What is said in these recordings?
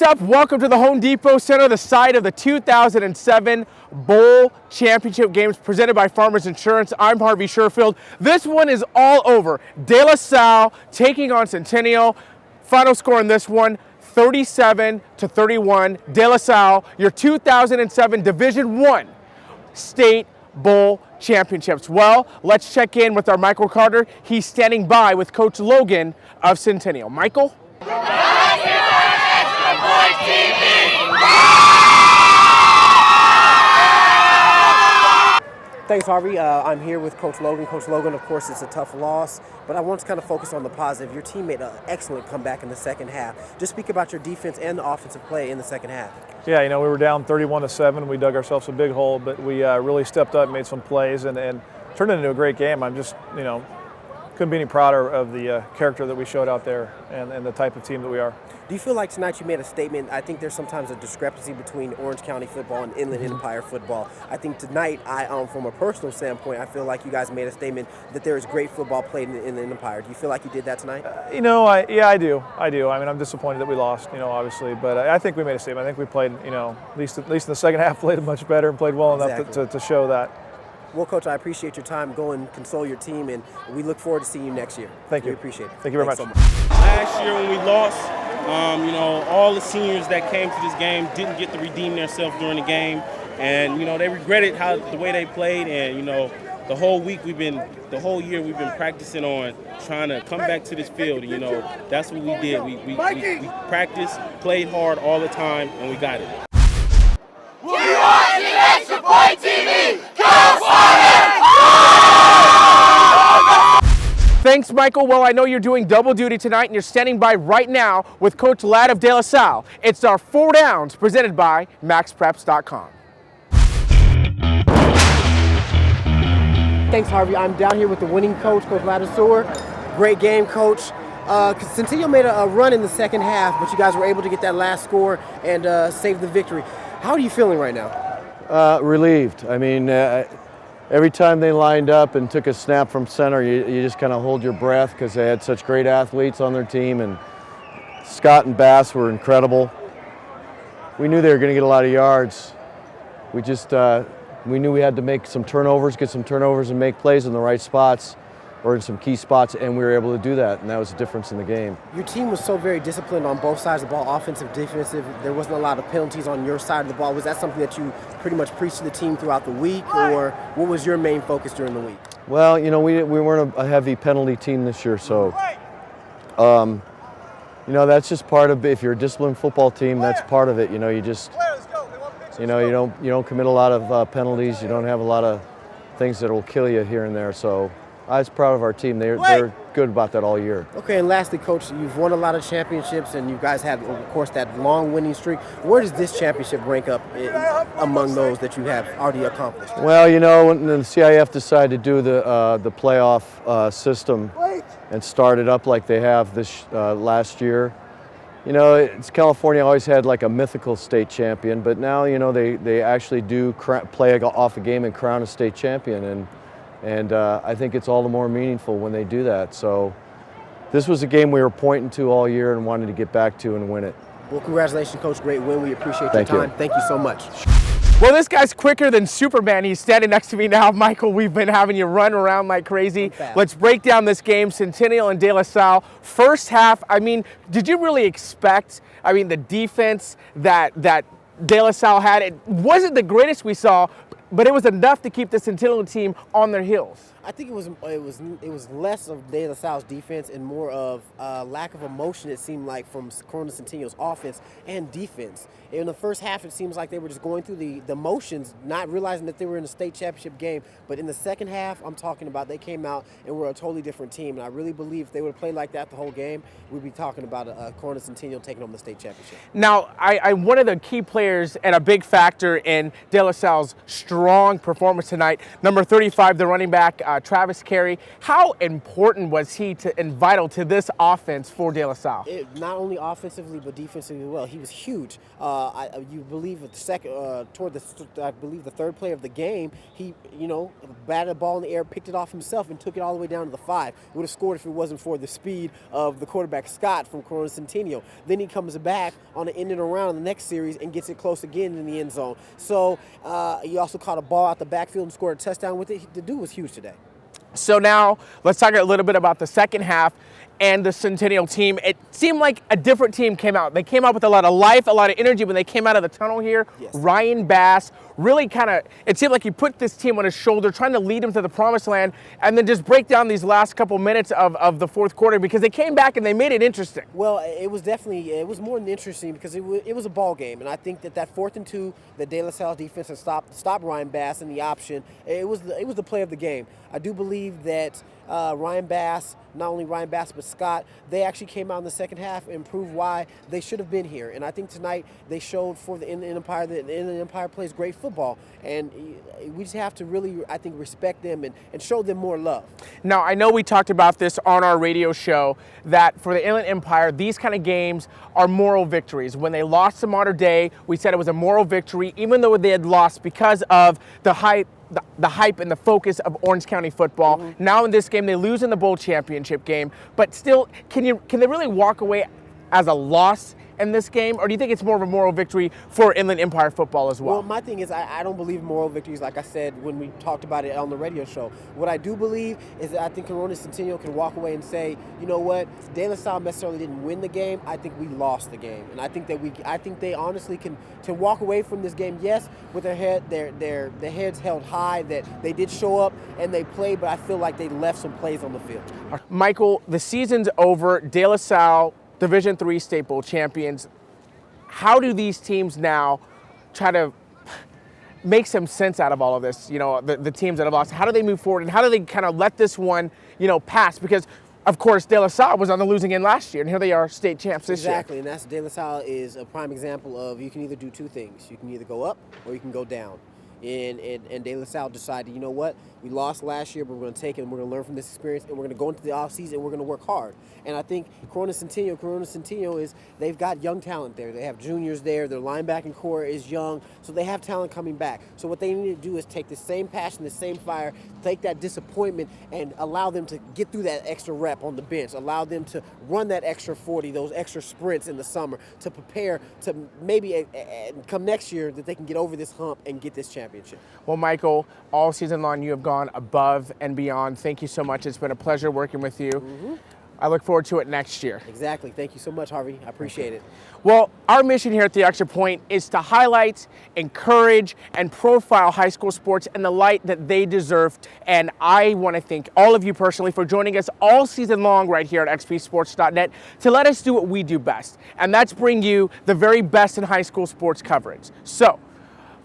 up? Welcome to the Home Depot Center, the site of the 2007 Bowl Championship games presented by Farmers Insurance. I'm Harvey Sherfield. This one is all over. De La Salle taking on Centennial. Final score in this one, 37-31. De La Salle, your 2007 Division I State Bowl Championships. Well, let's check in with our Michael Carter. He's standing by with Coach Logan of Centennial. Michael? Thanks, Harvey. I'm here with Coach Logan. Coach Logan, of course, it's a tough loss, but I want to kind of focus on the positive. Your team made an excellent comeback in the second half. Just speak about your defense and the offensive play in the second half. Yeah, we were down 31-7. We dug ourselves a big hole, but we really stepped up, made some plays, and turned it into a great game. I'm just, couldn't be any prouder of the character that we showed out there and the type of team that we are. Do you feel like tonight you made a statement? I think there's sometimes a discrepancy between Orange County football and Inland Empire football. I think tonight, from a personal standpoint, I feel like you guys made a statement that there is great football played in the Inland Empire. Do you feel like you did that tonight? I do. I mean, I'm disappointed that we lost, obviously, but I think we made a statement. I think we played, at least in the second half, played much better and played well enough to show that. Well, Coach, I appreciate your time. Go and console your team, and we look forward to seeing you next year. Thank you. We appreciate it. Thank you very much. So much. Last year when we lost, all the seniors that came to this game didn't get to redeem themselves during the game, and they regretted the way they played, and the whole year we've been practicing on trying to come back to this field. And, that's what we did. We practiced, played hard all the time, and we got it. We watching XPTV. Go Salle! Thanks, Michael. Well, I know you're doing double duty tonight, and you're standing by right now with Coach Ladd of De La Salle. It's our 4 Downs presented by MaxPreps.com. Thanks, Harvey. I'm down here with the winning coach, Coach Ladisor. Great game, Coach. Centennial made a run in the second half, but you guys were able to get that last score and save the victory. How are you feeling right now? Relieved. I mean, every time they lined up and took a snap from center, you just kind of hold your breath because they had such great athletes on their team, and Scott and Bass were incredible. We knew they were going to get a lot of yards. We just we knew we had to make some turnovers, get some turnovers and make plays in the right spots or in some key spots, and we were able to do that, and that was the difference in the game. Your team was so very disciplined on both sides of the ball, offensive, defensive. There wasn't a lot of penalties on your side of the ball. Was that something that you pretty much preached to the team throughout the week, or what was your main focus during the week? Well, we weren't a heavy penalty team this year, so that's just part of it. If you're a disciplined football team, that's part of it. You just you don't commit a lot of penalties. You don't have a lot of things that will kill you here and there. So I was proud of our team. They're good about that all year. Okay, and lastly, Coach, you've won a lot of championships, and you guys have, of course, that long winning streak. Where does this championship rank up among those that you have already accomplished? Well, when the CIF decided to do the playoff system and start it up like they have this last year, California always had like a mythical state champion, but now, they actually do play off a game and crown a state champion, and I think it's all the more meaningful when they do that. So this was a game we were pointing to all year and wanted to get back to and win it. Well, congratulations, Coach. Great win. We appreciate your time. Thank you so much. Well, this guy's quicker than Superman. He's standing next to me now. Michael, we've been having you run around like crazy. Let's break down this game, Centennial and De La Salle. First half, did you really expect, the defense that De La Salle had? It wasn't the greatest we saw, but it was enough to keep the Centennial team on their heels. I think it was less of De La Salle's defense and more of lack of emotion, it seemed like, from Corona Centennial's offense and defense. In the first half, it seems like they were just going through the motions, not realizing that they were in a state championship game. But in the second half, I'm talking about, they came out and were a totally different team. And I really believe if they would have played like that the whole game, we'd be talking about Corona Centennial taking home the state championship. Now, one of the key players and a big factor in De La Salle's strong performance tonight. Number 35, the running back, Travis Carey. How important was he and vital to this offense for De La Salle? Not only offensively but defensively as well. He was huge. You believe at the second, I believe the third play of the game, he, batted the ball in the air, picked it off himself, and took it all the way down to the 5. Would have scored if it wasn't for the speed of the quarterback Scott from Corona Centennial. Then he comes back on an end and around in the next series and gets it close again in the end zone. So he also caught a ball out the backfield and scored a touchdown with it. The dude was huge today. So now let's talk a little bit about the second half and the Centennial team. It seemed like a different team came out. They came out with a lot of life, a lot of energy when they came out of the tunnel here. Yes. Ryan Bass really it seemed like he put this team on his shoulder, trying to lead them to the promised land, and then just break down these last couple minutes of the fourth quarter, because they came back and they made it interesting. Well, it was more than interesting because it was a ball game, and I think that 4th and 2, the De La Salle defense had stopped Ryan Bass in the option. It was the play of the game. I do believe that Ryan Bass, not only Ryan Bass but Scott, they actually came out in the second half and proved why they should have been here. And I think tonight they showed for the Inland Empire that the Inland Empire plays great football, and we just have to really, I think, respect them and show them more love. Now, I know we talked about this on our radio show, that for the Inland Empire, these kind of games are moral victories. When they lost to Mater Dei, we said it was a moral victory, even though they had lost because of the hype and the focus of Orange County football. Mm-hmm. Now in this game, they lose in the bowl championship game, but still, can they really walk away as a loss in this game, or do you think it's more of a moral victory for Inland Empire football as well? Well, my thing is I don't believe in moral victories, like I said when we talked about it on the radio show. What I do believe is that I think Corona Centennial can walk away and say, you know what, De La Salle necessarily didn't win the game. I think we lost the game, and I think they honestly can walk away from this game, yes, with their heads held high, that they did show up and they played, but I feel like they left some plays on the field. Michael, the season's over. De La Salle, Division III State Bowl champions. How do these teams now try to make some sense out of all of this? The teams that have lost, how do they move forward, and how do they kind of let this one, pass? Because, of course, De La Salle was on the losing end last year, and here they are, state champs this year. Exactly, and that's De La Salle is a prime example of you can either do two things. You can either go up or you can go down. And De La Salle decided, you know what, we lost last year, but we're going to take it and we're going to learn from this experience, and we're going to go into the offseason and we're going to work hard. And I think Corona Centennial they've got young talent there. They have juniors there. Their linebacking core is young, so they have talent coming back. So what they need to do is take the same passion, the same fire, take that disappointment, and allow them to get through that extra rep on the bench. Allow them to run that extra 40, those extra sprints in the summer to prepare to maybe come next year that they can get over this hump and get this championship. Well, Michael, all season long you have gone above and beyond. Thank you so much. It's been a pleasure working with you. Mm-hmm. I look forward to it next year. Exactly. Thank you so much, Harvey. I appreciate it. Well, our mission here at The Extra Point is to highlight, encourage, and profile high school sports in the light that they deserve. And I want to thank all of you personally for joining us all season long right here at xpsports.net to let us do what we do best, and that's bring you the very best in high school sports coverage. So,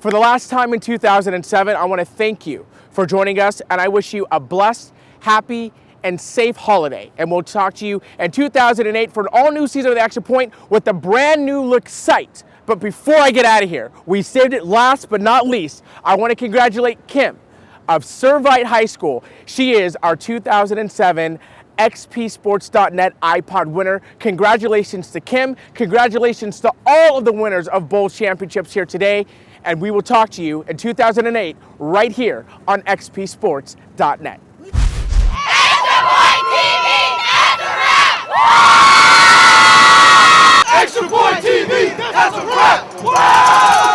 for the last time in 2007, I want to thank you for joining us, and I wish you a blessed, happy, and safe holiday. And we'll talk to you in 2008 for an all-new season of The Extra Point with a brand new look site. But before I get out of here, we saved it last but not least. I want to congratulate Kim of Servite High School. She is our 2007 XPSports.net iPod winner. Congratulations to Kim. Congratulations to all of the winners of bowl championships here today. And we will talk to you in 2008 right here on XPSports.net. Extra Point TV, that's a wrap!